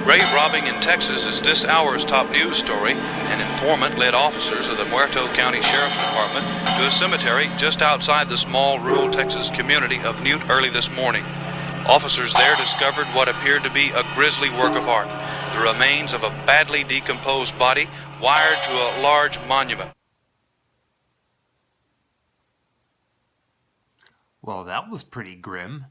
Grave robbing in Texas is this hour's top news story. An informant led officers of the Muerto County Sheriff's Department to a cemetery just outside the small rural Texas community of Newt early this morning. Officers there discovered what appeared to be a grisly work of art, the remains of a badly decomposed body wired to a large monument. Well, that was pretty grim.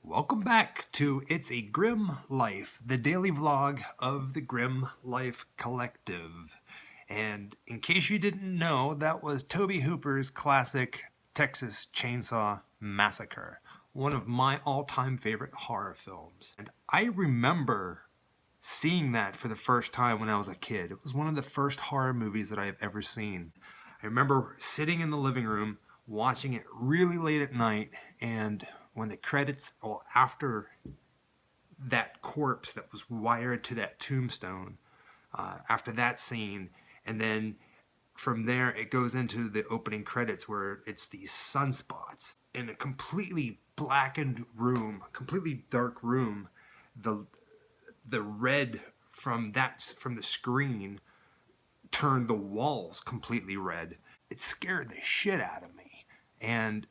Welcome back to It's a Grimm-Life, the daily vlog of the Grimm-Life Collective. And in case you didn't know, that was Tobe Hooper's classic Texas Chainsaw Massacre, one of my all-time favorite horror films. And I remember seeing that for the first time when I was a kid. It was one of the first horror movies that I have ever seen. I remember sitting in the living room, watching it really late at night, and when the credits, well, after that corpse that was wired to that tombstone, after that scene, and then from there it goes into the opening credits where it's these sunspots in a completely blackened room, completely dark room. The red from the screen turned the walls completely red. It scared the shit out of me, and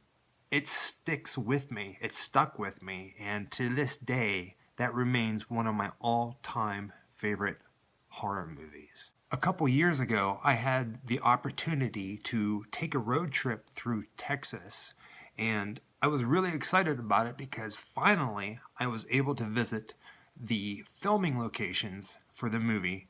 it sticks with me. It stuck with me, and to this day, that remains one of my all-time favorite horror movies. A couple years ago, I had the opportunity to take a road trip through Texas, and I was really excited about it because finally I was able to visit the filming locations for the movie,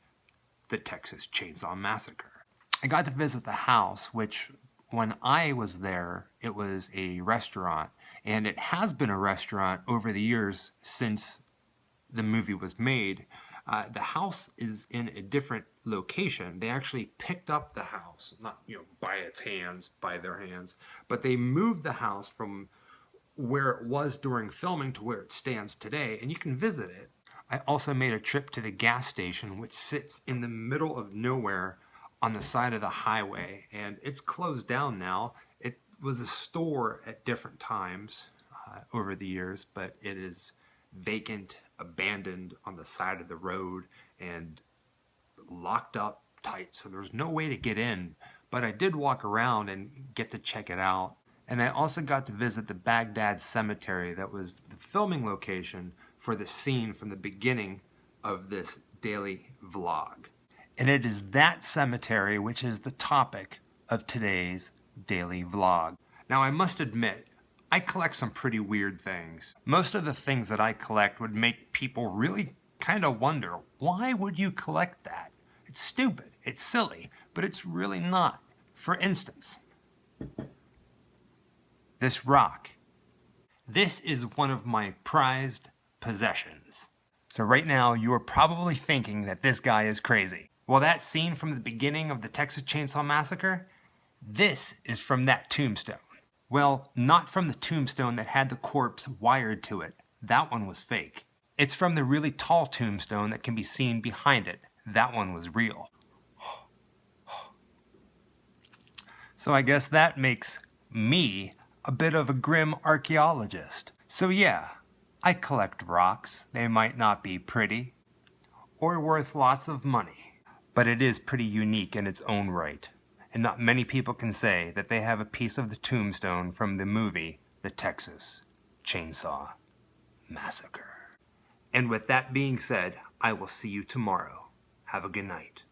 The Texas Chainsaw Massacre. I got to visit the house, which when I was there, it was a restaurant, and it has been a restaurant over the years since the movie was made. The house is in a different location. They actually picked up the house, not by their hands, but they moved the house from where it was during filming to where it stands today, and you can visit it. I also made a trip to the gas station, which sits in the middle of nowhere on the side of the highway, and it's closed down now. It was a store at different times over the years, but it is vacant, abandoned on the side of the road, and locked up tight, so there's no way to get in. But I did walk around and get to check it out. And I also got to visit the Baghdad Cemetery that was the filming location for the scene from the beginning of this daily vlog. And it is that cemetery which is the topic of today's daily vlog. Now, I must admit, I collect some pretty weird things. Most of the things that I collect would make people really kind of wonder, why would you collect that? It's stupid, it's silly, but it's really not. For instance, this rock. This is one of my prized possessions. So right now, you are probably thinking that this guy is crazy. Well, that scene from the beginning of the Texas Chainsaw Massacre, this is from that tombstone. Well, not from the tombstone that had the corpse wired to it. That one was fake. It's from the really tall tombstone that can be seen behind it. That one was real. So I guess that makes me a bit of a grim archaeologist. So yeah, I collect rocks. They might not be pretty or worth lots of money, but it is pretty unique in its own right. And not many people can say that they have a piece of the tombstone from the movie, The Texas Chainsaw Massacre. And with that being said, I will see you tomorrow. Have a good night.